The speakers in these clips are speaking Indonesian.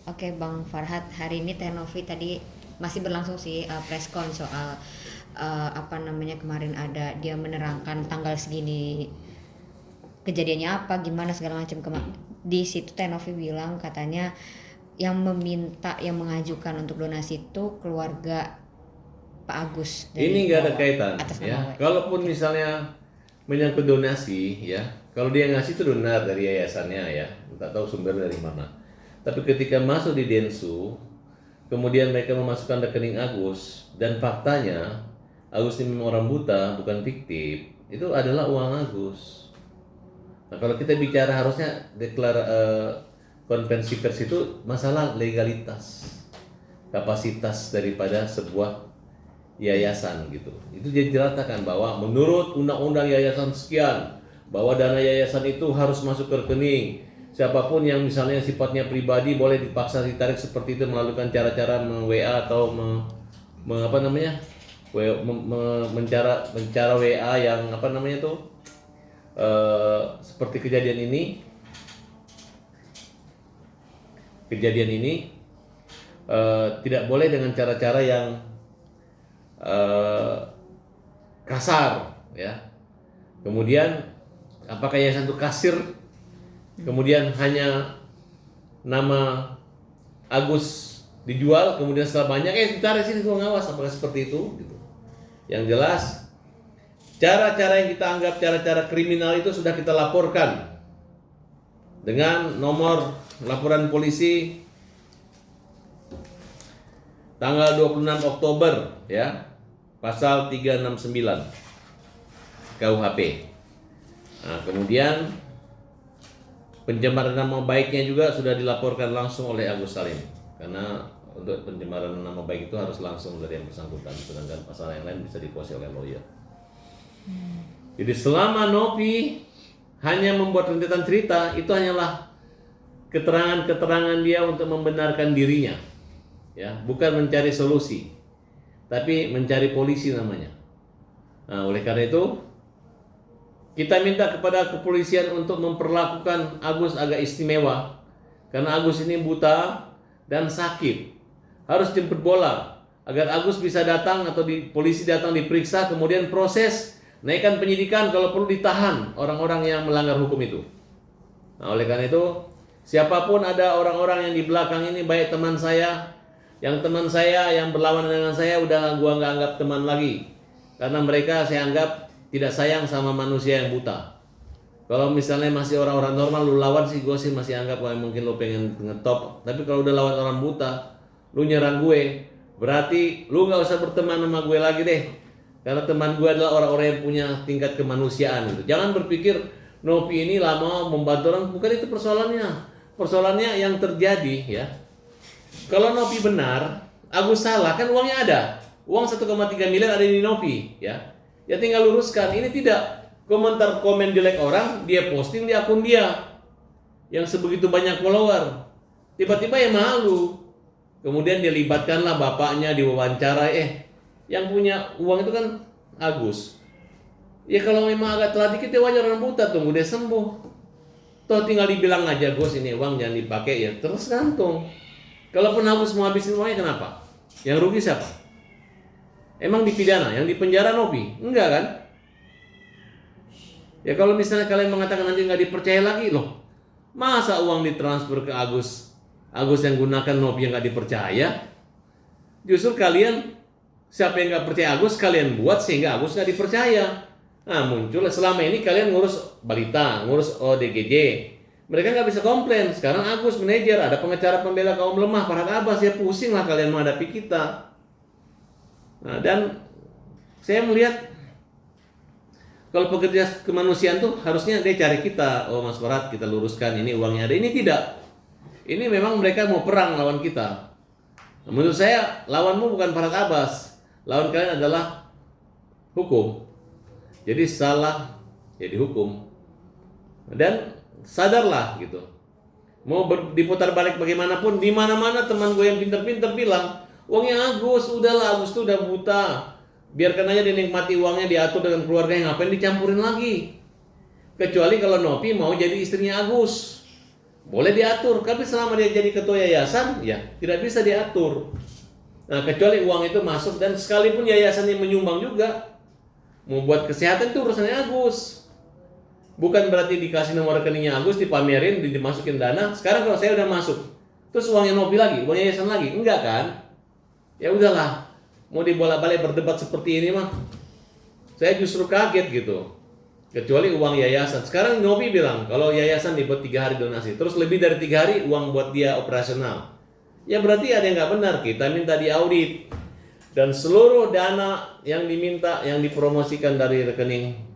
Oke Bang Farhat, hari ini Teh Novi tadi masih berlangsung sih press con soal apa namanya kemarin ada dia menerangkan tanggal segini kejadiannya apa gimana segala macam di situ Teh Novi bilang katanya yang meminta yang mengajukan untuk donasi itu keluarga Pak Agus Ini dari nggak ada Wawa kaitan atas ya. nama Wawa. Kalaupun Oke. misalnya menyangkut donasi ya, kalau dia ngasih itu benar dari yayasannya ya, tak tahu sumber dari mana. Tapi ketika masuk di Densu, kemudian mereka memasukkan rekening Agus dan faktanya Agus ini memang orang buta, bukan fiktif, itu adalah uang Agus. Nah, kalau kita bicara harusnya konvensi pers itu masalah legalitas, kapasitas daripada sebuah yayasan gitu. Itu dia jelaskan bahwa menurut undang-undang yayasan sekian, bahwa dana yayasan itu harus masuk ke rekening. Siapapun yang misalnya sifatnya pribadi boleh dipaksa ditarik seperti itu melalui cara-cara WA atau apa namanya? Mencara WA yang apa namanya tuh seperti kejadian ini tidak boleh dengan cara-cara yang eh, kasar ya. Kemudian apakah yayasan itu kasir, kemudian hanya nama Agus dijual, kemudian setelah banyak ditarik sini gua ngawas, apakah seperti itu gitu. Yang jelas cara-cara yang kita anggap cara-cara kriminal itu sudah kita laporkan dengan nomor laporan polisi tanggal 26 Oktober ya, pasal 369 KUHP. Nah, kemudian pencemaran nama baiknya juga sudah dilaporkan langsung oleh Agus Salim, karena untuk pencemaran nama baik itu harus langsung dari yang bersangkutan, sedangkan pasal yang lain bisa dikuasai oleh lawyer. Jadi selama Novi hanya membuat rentetan cerita, itu hanyalah keterangan-keterangan dia untuk membenarkan dirinya, ya, bukan mencari solusi, tapi mencari polisi namanya. Nah, oleh karena itu kita minta kepada kepolisian untuk memperlakukan Agus agak istimewa, karena Agus ini buta dan sakit, harus jemput bola agar Agus bisa datang atau polisi datang diperiksa, kemudian proses naikkan penyidikan, kalau perlu ditahan orang-orang yang melanggar hukum itu. Nah, oleh karena itu siapapun ada orang-orang yang di belakang ini, baik teman saya yang berlawanan dengan saya, udah gua nggak anggap teman lagi, karena mereka saya anggap tidak sayang sama manusia yang buta. Kalau misalnya masih orang-orang normal lu lawan sih, gue sih masih anggap mungkin lu pengen ngetop. Tapi kalau udah lawan orang buta, lu nyerang gue, berarti lu nggak usah berteman sama gue lagi deh. Karena teman gue adalah orang-orang yang punya tingkat kemanusiaan gitu. Jangan berpikir Novi ini lama membantu orang, bukan itu persoalannya. Persoalannya yang terjadi ya. Kalau Novi benar, Agus salah, kan uangnya ada. Uang 1,3 miliar ada di Novi ya. Ya tinggal luruskan. Ini tidak komentar komen jelek orang, dia posting di akun dia yang sebegitu banyak follower. Tiba-tiba ya malu. Kemudian dia libatkanlah bapaknya diwawancara, yang punya uang itu kan Agus. Ya kalau memang agak telat dikit ya wajar, orang buta, tunggu dia sembuh. Toh tinggal dibilang aja, Gus ini uang jangan dipakai, ya terus gantung. Kalaupun Agus mau habisin uangnya, kenapa? Yang rugi siapa? Emang dipidana? Yang dipenjara Novi? Enggak kan? Ya kalau misalnya kalian mengatakan nanti nggak dipercaya lagi, loh masa uang ditransfer ke Agus, Agus yang gunakan Novi yang nggak dipercaya? Justru kalian, siapa yang nggak percaya Agus, kalian buat sehingga Agus nggak dipercaya. Nah muncul selama ini kalian ngurus balita, ngurus ODGJ, mereka nggak bisa komplain. Sekarang Agus manajer, ada pengacara pembela kaum lemah, Farhad Abbas, ya pusing lah kalian menghadapi kita. Nah, dan saya melihat kalau pekerja kemanusiaan tuh harusnya dia cari kita, oh Mas Farhad, kita luruskan, ini uangnya ada. Ini tidak. Ini memang mereka mau perang lawan kita. Nah, menurut saya lawanmu bukan Farhad Abbas, lawan kalian adalah hukum. Jadi salah ya dihukum. Dan sadarlah gitu. Mau diputar balik bagaimanapun, di mana-mana teman gue yang pinter-pinter bilang, uangnya Agus, udahlah Agus tuh udah buta. Biarkan aja dinikmati uangnya, diatur dengan keluarganya, ngapain dicampurin lagi? Kecuali kalau Novi mau jadi istrinya Agus. boleh diatur, tapi selama dia jadi ketua yayasan, ya tidak bisa diatur. Nah, kecuali uang itu masuk, dan sekalipun yayasannya menyumbang juga, mau buat kesehatan itu urusannya Agus. Bukan berarti dikasih nomor rekeningnya Agus, dipamerin, dimasukin dana. Sekarang kalau saya udah masuk, terus uangnya Nopi lagi, uang yayasan lagi, enggak kan? Ya udahlah, mau dibolak-balik berdebat seperti ini mah, saya justru kaget gitu. Kecuali uang yayasan. Sekarang Nopi bilang kalau yayasan dibuat 3 hari donasi, terus lebih dari 3 hari uang buat dia operasional. Ya berarti ada yang nggak benar. Kita minta diaudit, dan seluruh dana yang diminta, yang dipromosikan dari rekening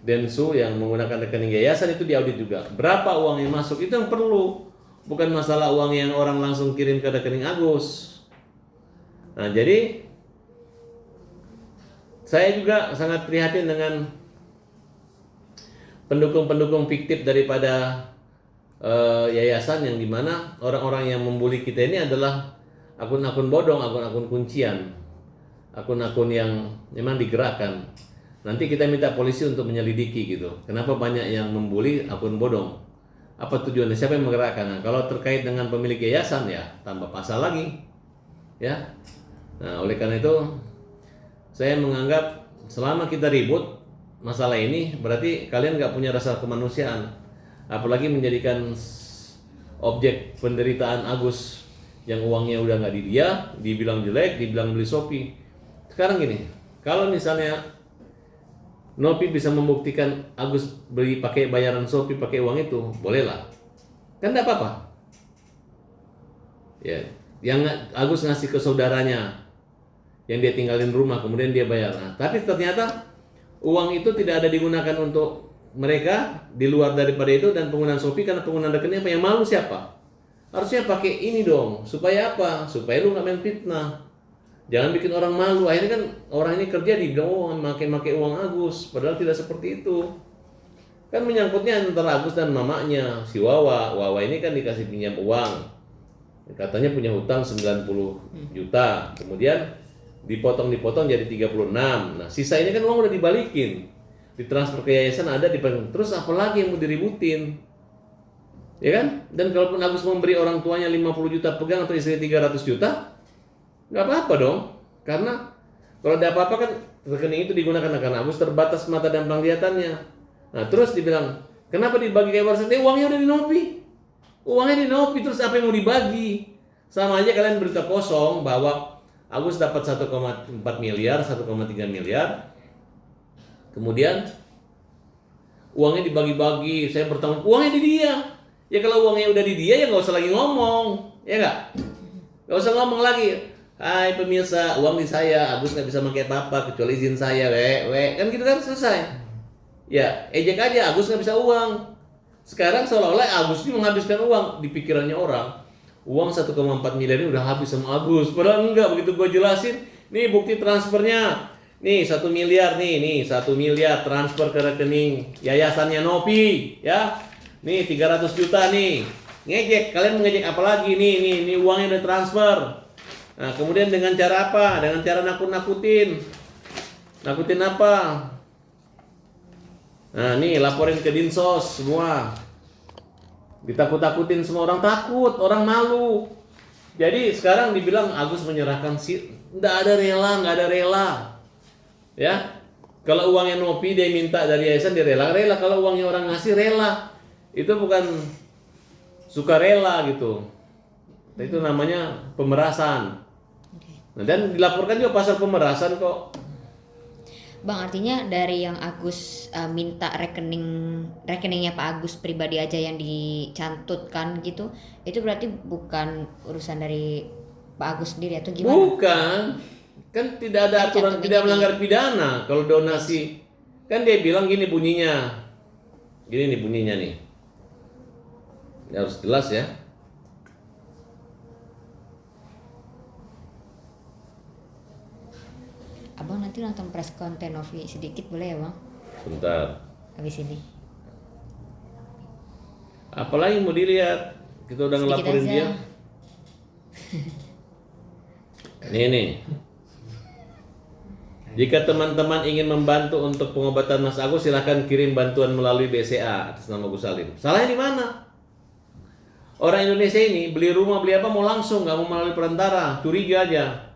Densu yang menggunakan rekening yayasan itu diaudit juga. Berapa uang yang masuk, itu yang perlu. Bukan masalah uang yang orang langsung kirim ke rekening Agus. Nah, jadi saya juga sangat prihatin dengan pendukung-pendukung fiktif daripada yayasan, yang dimana orang-orang yang membuli kita ini adalah akun-akun bodong, akun-akun kuncian, akun-akun yang memang digerakkan. Nanti kita minta polisi untuk menyelidiki gitu. Kenapa banyak yang membuli akun bodong? Apa tujuannya? Siapa yang menggerakkan? Nah, kalau terkait dengan pemilik yayasan, ya tambah pasal lagi, ya. Nah, oleh karena itu saya menganggap selama kita ribut masalah ini, berarti kalian nggak punya rasa kemanusiaan, apalagi menjadikan objek penderitaan Agus yang uangnya udah nggak di dia, dibilang jelek, dibilang beli Shopee. Sekarang gini, kalau misalnya Nopi bisa membuktikan Agus beli pakai bayaran Shopee pakai uang itu, bolehlah, kan nggak apa-apa. Ya, yang Agus ngasih ke saudaranya yang dia tinggalin rumah, kemudian dia bayar. Nah, tapi ternyata uang itu tidak ada digunakan untuk mereka di luar daripada itu, dan penggunaan Shopee karena penggunaan rekening apa, yang malu siapa? Harusnya pakai ini dong, supaya apa? Supaya lu nggak main fitnah, jangan bikin orang malu. Akhirnya kan orang ini kerja dibilang oh pakai uang Agus, padahal tidak seperti itu. Kan menyangkutnya antara Agus dan mamanya si Wawa ini kan dikasih pinjam uang, katanya punya hutang 90 juta, kemudian dipotong jadi 36. Nah, sisa ini kan uang udah dibalikin, ditransfer ke yayasan, ada di terus apalagi yang mau diributin, ya kan? Dan kalaupun Agus memberi orang tuanya 50 juta pegang atau istri 300 juta, nggak apa-apa dong, karena kalau ada apa-apa kan rekening itu digunakan, karena Agus terbatas mata dan penglihatannya. Nah, terus dibilang kenapa dibagi kayak warisan? Uangnya udah di Nopi, terus apa yang mau dibagi? Sama aja kalian berita kosong bahwa Agus dapat 1,4 miliar, 1,3 miliar. Kemudian uangnya dibagi-bagi, saya bertanggung uangnya di dia. Ya kalau uangnya udah di dia, ya nggak usah lagi ngomong, ya nggak? Nggak usah ngomong lagi. Hai pemirsa, uang di saya, Agus nggak bisa pakai apa-apa kecuali izin saya, kan gitu kan, selesai. Ya ejek aja, Agus nggak bisa uang. Sekarang seolah-olah Agus ini menghabiskan uang di pikirannya orang. Uang 1,4 miliar ini udah habis sama Agus, padahal enggak. Begitu gue jelasin, nih bukti transfernya, nih 1 miliar nih 1 miliar transfer ke rekening yayasannya Nopi, ya. Nih 300 juta nih, ngejek. Kalian mengejek apa lagi? Nih uangnya udah transfer. Nah, kemudian dengan cara apa? Dengan cara nakutin apa? Nah, nih laporin ke Dinsos semua. Ditakut-takutin semua, orang takut, orang malu. Jadi sekarang dibilang Agus menyerahkan nggak ada rela. Ya, kalau uangnya Nopi dia minta dari yayasan dia rela. Kalau uangnya orang ngasih rela, itu bukan sukarela gitu. Itu namanya pemerasan. Nah, dan dilaporkan juga pasal pemerasan kok. Bang, artinya dari yang Agus minta rekeningnya Pak Agus pribadi aja yang dicantutkan gitu, itu berarti bukan urusan dari Pak Agus sendiri atau gimana? Bukan, kan tidak ada aturan, tidak melanggar pidana. Kalau donasi, kan dia bilang gini bunyinya, nih, ini harus jelas ya. Abang nanti nonton press konten Novi sedikit boleh ya bang? Bentar. Habis ini. Apalagi mau dilihat? Kita udah ngelaporin dia. Nih. Jika teman-teman ingin membantu untuk pengobatan Mas Agus, silahkan kirim bantuan melalui BCA atas nama Gus Salim. Salahnya di mana? Orang Indonesia ini beli rumah beli apa mau langsung, nggak mau melalui perantara, curiga aja.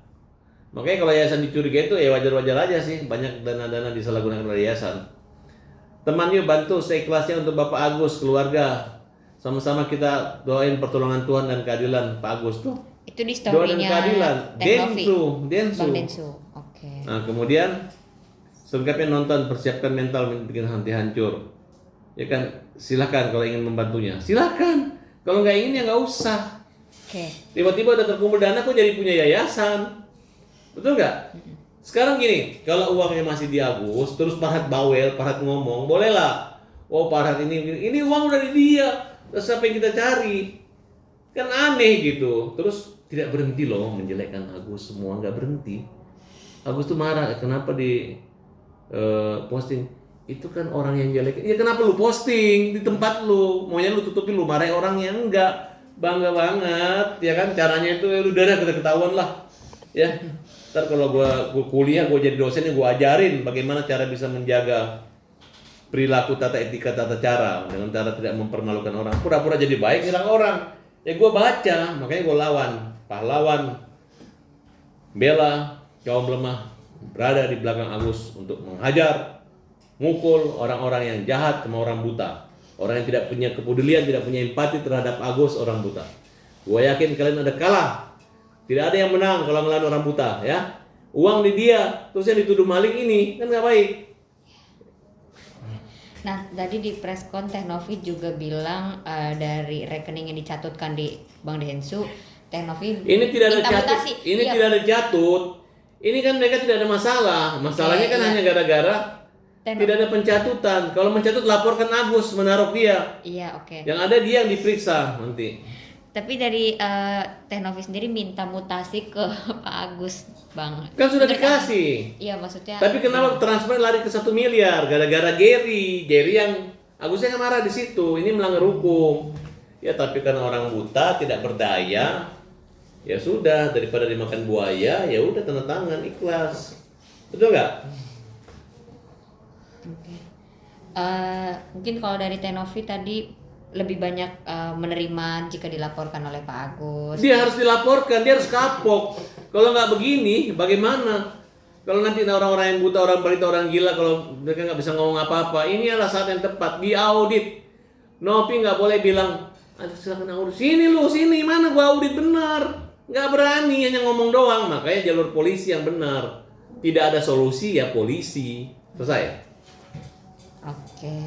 Makanya kalau yayasan dicurigai itu ya wajar-wajar aja sih, banyak dana-dana disalahgunakan oleh yayasan. Teman yuk bantu seikhlasnya untuk Bapak Agus keluarga. Sama-sama kita doain pertolongan Tuhan dan keadilan Pak Agus tuh. Itu di Doa dan story-nya keadilan. Teh Novi. Densu. Bang Densu. Oke. Nah kemudian selengkapnya nonton, persiapkan mental bikin hati hancur. Ya kan, silakan kalau ingin membantunya, silakan. Kalau nggak ingin ya nggak usah. Oke. Tiba-tiba udah terkumpul dana kok jadi punya yayasan, betul nggak? Sekarang gini, kalau uangnya masih di Agus, terus Farhat bawel, Farhat ngomong, bolehlah. Oh Farhat ini uang udah di dia, terus apa yang kita cari? Kan aneh gitu. Terus tidak berhenti loh menjelekkan Agus, semua nggak berhenti. Agus tuh marah, kenapa di posting? Itu kan orang yang jelek. Ya kenapa lu posting di tempat lu? Maunya lu tutupin, lu marahin orangnya, enggak. Bangga banget, ya kan? Caranya itu ya udah kita ketahuan lah. Ya. Ntar kalau gua kuliah, gua jadi dosennya, gua ajarin bagaimana cara bisa menjaga perilaku, tata etika, tata cara dengan cara tidak mempermalukan orang. Pura-pura jadi baik nyerang orang. Ya gua baca, makanya gua lawan. Pahlawan bela kaum lemah berada di belakang Agus untuk menghajar, mukul orang-orang yang jahat sama orang buta. Orang yang tidak punya kepedulian, tidak punya empati terhadap Agus, orang buta. Gue yakin kalian ada kalah. Tidak ada yang menang kalau ngelawan orang buta, ya. Uang di dia, terus yang dituduh maling ini kan nggak baik. Nah, tadi di press con Teh Novi juga bilang dari rekening yang dicatutkan di Bang Densu, Teh Novi Ini tidak ada minta catut. mutasi. Ini Iya. tidak ada catut. Ini kan mereka tidak ada masalah. Masalahnya kan iya. hanya gara-gara Teh tidak ada pencatutan. Kalau mencatut laporkan Agus, menaruh dia. Iya, oke. Yang ada dia yang diperiksa nanti. Tapi dari Teh Novi sendiri minta mutasi ke Pak Agus, Bang. Kan sudah Bener dikasih. Iya, maksudnya. Tapi kenapa transfer lari ke 1 miliar? Gara-gara Gary yang Agusnya kan marah di situ. Ini melanggar hukum. Ya tapi karena orang buta tidak berdaya, ya sudah daripada dimakan buaya, ya udah tanda tangan ikhlas. Betul nggak? Oke. Mungkin kalau dari Teh Novi tadi lebih banyak menerima jika dilaporkan oleh Pak Agus. Dia harus dilaporkan, dia harus kapok. Kalau nggak begini, bagaimana? Kalau nanti orang-orang yang buta, orang balita, orang gila, kalau mereka nggak bisa ngomong apa-apa, ini adalah saat yang tepat diaudit. Novi nggak boleh bilang, silakan audit. Sini lu, sini mana gua audit benar. Nggak berani, hanya ngomong doang. Makanya jalur polisi yang benar. Tidak ada solusi ya polisi. Selesai. Oke.